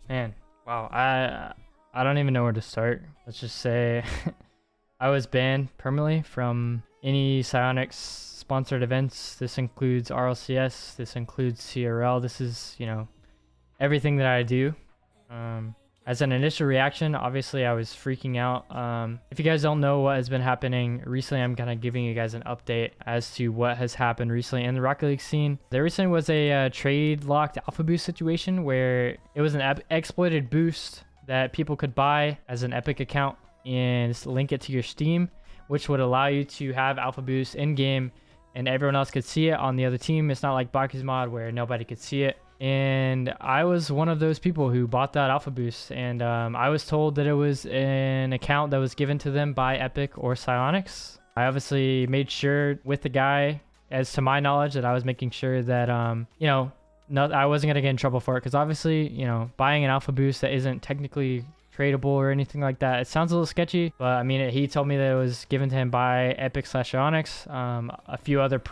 Man, wow. I don't even know where to start. Let's just say I was banned permanently from any Psionics sponsored events. This includes RLCS. This includes tcorrell. This is, everything that I do. As an initial reaction, obviously I was freaking out. If you guys don't know what has been happening recently, I'm kind of giving you guys an update as to what has happened recently in the Rocket League scene. There recently was a trade locked alpha boost situation where it was an exploited boost that people could buy as an Epic account and link it to your Steam, which would allow you to have alpha boost in game and everyone else could see it on the other team. It's not like Baku's mod where nobody could see it. And I was one of those people who bought that alpha boost, and I was told that it was an account that was given to them by Epic or Psionics. I obviously made sure with the guy, as to my knowledge, that I was making sure that I wasn't gonna get in trouble for it, because obviously buying an alpha boost that isn't technically tradable or anything like that, it sounds a little sketchy. But I mean, he told me that it was given to him by Epic/Psionics. A few other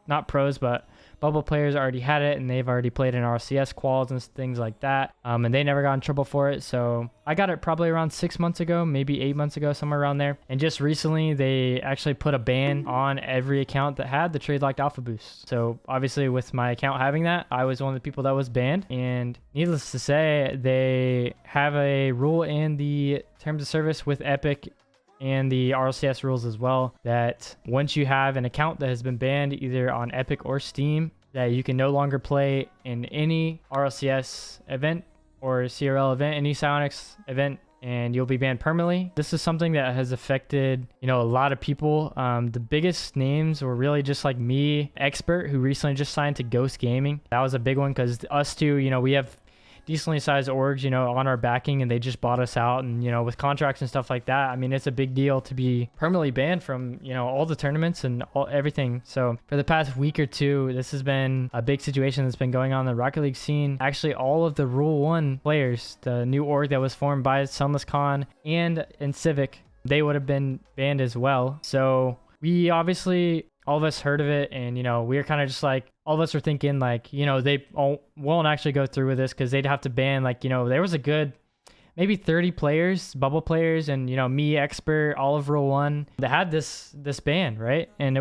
not pros but bubble players already had it, and they've already played in RLCS quals and things like that, and they never got in trouble for it. So I got it probably around 6 months ago, maybe 8 months ago, somewhere around there. And just recently they actually put a ban on every account that had the trade locked alpha boost. So obviously with my account having that, I was one of the people that was banned. And needless to say, they have a rule in the terms of service with Epic and the RLCS rules as well, that once you have an account that has been banned either on Epic or Steam, that you can no longer play in any RLCS event or CRL event, any Psionics event, and you'll be banned permanently. This is something that has affected, a lot of people. The biggest names were really just like me, Expert, who recently just signed to Ghost Gaming. That was a big one because us two, we have decently sized orgs, on our backing, and they just bought us out. And, with contracts and stuff like that, I mean, it's a big deal to be permanently banned from, all the tournaments and everything. So for the past week or two, this has been a big situation that's been going on in the Rocket League scene. Actually, all of the Rule 1 players, the new org that was formed by Sunless Khan and Civic, they would have been banned as well. So we obviously, all of us heard of it, and we were kind of just like, all of us were thinking like, they won't actually go through with this because they'd have to ban, like, there was a good maybe 30 players, bubble players, and me, Expert, all of Rule 1 that had this ban, right? And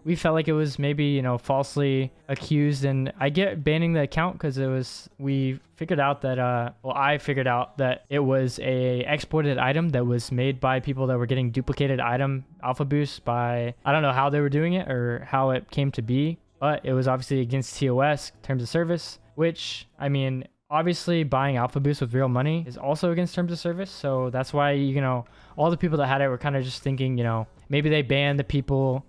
we felt like it was maybe falsely accused. And I get banning the account because we figured out that I figured out that it was a exported item that was made by people that were getting duplicated item alpha boosts by, I don't know how they were doing it or how it came to be, but it was obviously against TOS terms of service, which, I mean, obviously buying alpha boost with real money is also against terms of service. So that's why, all the people that had it were kind of just thinking, maybe they banned the people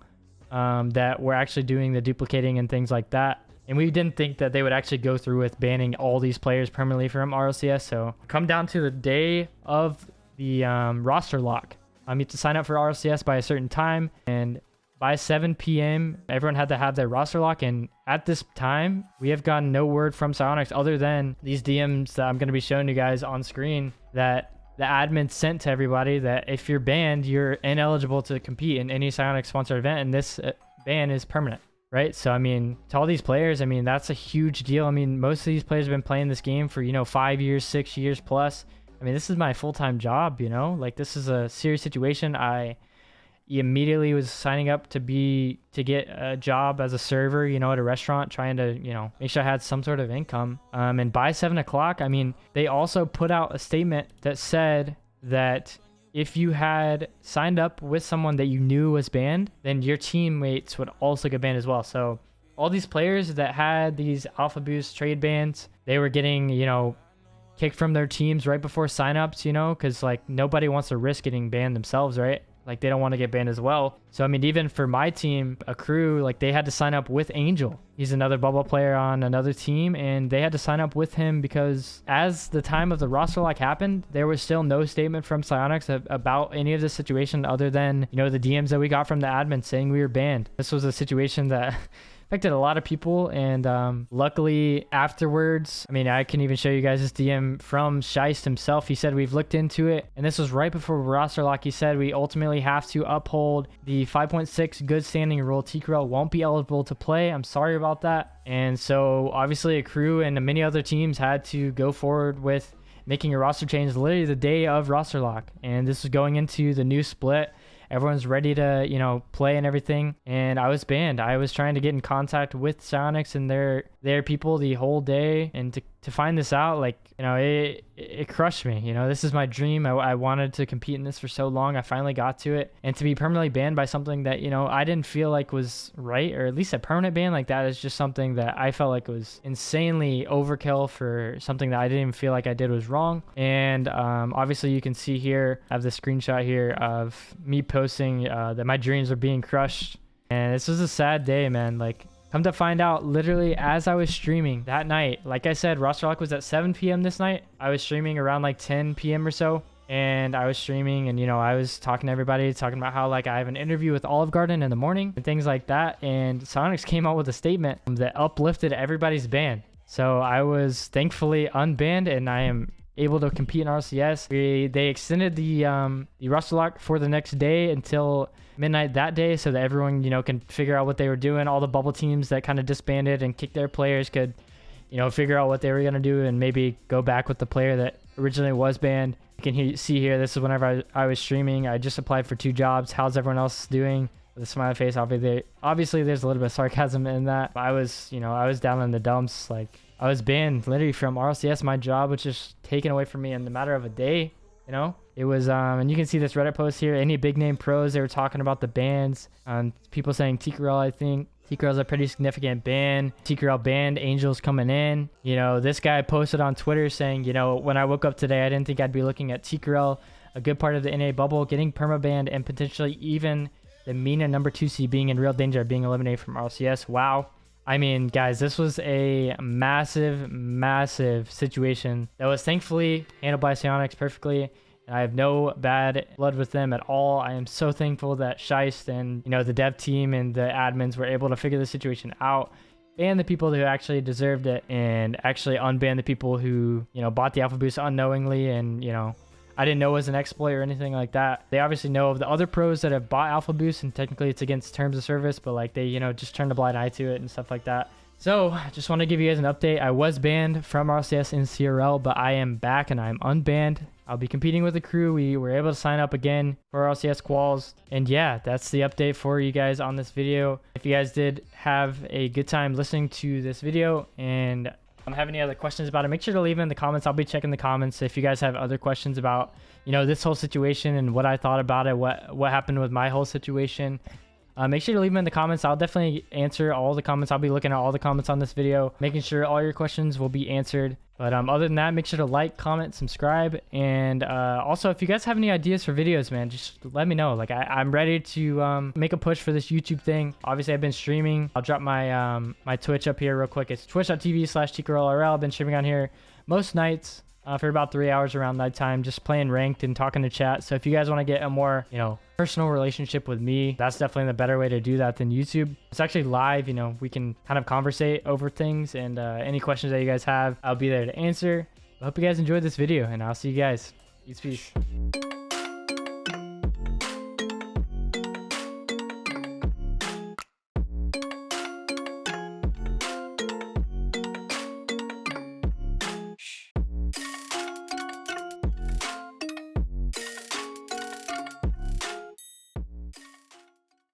that were actually doing the duplicating and things like that. And we didn't think that they would actually go through with banning all these players permanently from RLCS. So come down to the day of the roster lock. You have to sign up for RLCS by a certain time, and by 7 p.m. everyone had to have their roster lock. And at this time, we have gotten no word from Psionics other than these DMs that I'm going to be showing you guys on screen, that the admin sent to everybody, that if you're banned, you're ineligible to compete in any Psionics sponsored event, and this ban is permanent, right? So I mean, to all these players, I mean, that's a huge deal. I mean, most of these players have been playing this game for 5 years, 6 years plus. I mean, this is my full-time job, like, this is a serious situation. I immediately was signing up to get a job as a server, at a restaurant, trying to, make sure I had some sort of income. And by 7 o'clock, I mean, they also put out a statement that said that if you had signed up with someone that you knew was banned, then your teammates would also get banned as well. So all these players that had these alpha boost trade bans, they were getting, kicked from their teams right before signups, because like nobody wants to risk getting banned themselves, right? Like, they don't want to get banned as well. So I mean, even for my team, a crew, like, they had to sign up with Angel. He's another bubble player on another team, and they had to sign up with him because as the time of the roster lock happened, there was still no statement from Psionics about any of this situation other than, the DMs that we got from the admin saying we were banned. This was a situation that affected a lot of people. And luckily afterwards, I mean, I can even show you guys this DM from Scheist himself. He said, we've looked into it, and this was right before roster lock. He said, we ultimately have to uphold the 5.6 good standing rule. tcorrell won't be eligible to play. I'm sorry about that. And so obviously a crew and many other teams had to go forward with making a roster change literally the day of roster lock. And this was going into the new split. Everyone's ready to, you know, play and everything. And I was banned. I was trying to get in contact with Psionics and their people the whole day. And to find this out, like, you know, it crushed me. You know, this is my dream. I wanted to compete in this for so long. I finally got to it. And to be permanently banned by something that, you know, I didn't feel like was right, or at least a permanent ban like that, is just something that I felt like was insanely overkill for something that I didn't even feel like I did was wrong. And obviously you can see here, I have the screenshot here of me posting that my dreams are being crushed. And this was a sad day, man. Like, come to find out, literally as I was streaming that night, like I said, roster lock was at 7 p.m. this night. I was streaming around like 10 p.m. or so. And I was streaming, and, you know, I was talking to everybody, talking about how, like, I have an interview with Olive Garden in the morning and things like that. And Psionics came out with a statement that uplifted everybody's ban. So I was thankfully unbanned, and I am able to compete in RLCS. They extended the roster lock for the next day until midnight that day, so that everyone, you know, can figure out what they were doing. All the bubble teams that kind of disbanded and kicked their players could, you know, figure out what they were going to do and maybe go back with the player that originally was banned. You can see here, this is whenever I was streaming. I just applied for 2 jobs. How's everyone else doing? With a smiley face. Obviously there's a little bit of sarcasm in that. I was, you know, I was down in the dumps. Like, I was banned literally from RLCS. My job was just taken away from me in the matter of a day. You know, it was, and you can see this Reddit post here. Any big name pros, they were talking about the bans. People saying tcorrell, I think. tcorrell's a pretty significant ban. tcorrell banned Angels coming in. You know, this guy posted on Twitter saying, you know, when I woke up today, I didn't think I'd be looking at tcorrell, a good part of the NA bubble, getting permabanned, and potentially even the MENA number 2 seed being in real danger of being eliminated from RLCS. Wow. I mean, guys, this was a massive, massive situation that was thankfully handled by Psionics perfectly. And I have no bad blood with them at all. I am so thankful that Scheist and, you know, the dev team and the admins were able to figure the situation out, ban the people who actually deserved it, and actually unban the people who, you know, bought the alpha boost unknowingly. And, you know, I didn't know it was an exploit or anything like that. They obviously know of the other pros that have bought alpha boost, and technically it's against terms of service, but like they, you know, just turned a blind eye to it and stuff like that. So I just want to give you guys an update. I was banned from RLCS in CRL, but I am back and I'm unbanned. I'll be competing with the crew. We were able to sign up again for RLCS quals. And yeah, that's the update for you guys on this video. If you guys did have a good time listening to this video and have any other questions about it, make sure to leave them in the comments. I'll be checking the comments. If you guys have other questions about, you know, this whole situation and what I thought about it, what happened with my whole situation, make sure to leave them in the comments. I'll definitely answer all the comments. I'll be looking at all the comments on this video, making sure all your questions will be answered. But other than that, make sure to like, comment, subscribe. And also, if you guys have any ideas for videos, man, just let me know. Like, I'm ready to make a push for this YouTube thing. Obviously, I've been streaming. I'll drop my my Twitch up here real quick. It's twitch.tv/tcorrell. I've been streaming on here most nights for about 3 hours around nighttime, just playing ranked and talking to chat. So if you guys want to get a more, you know, personal relationship with me, that's definitely the better way to do that than YouTube. It's actually live, you know, we can kind of conversate over things, and any questions that you guys have, I'll be there to answer. I hope you guys enjoyed this video, and I'll see you guys. Peace.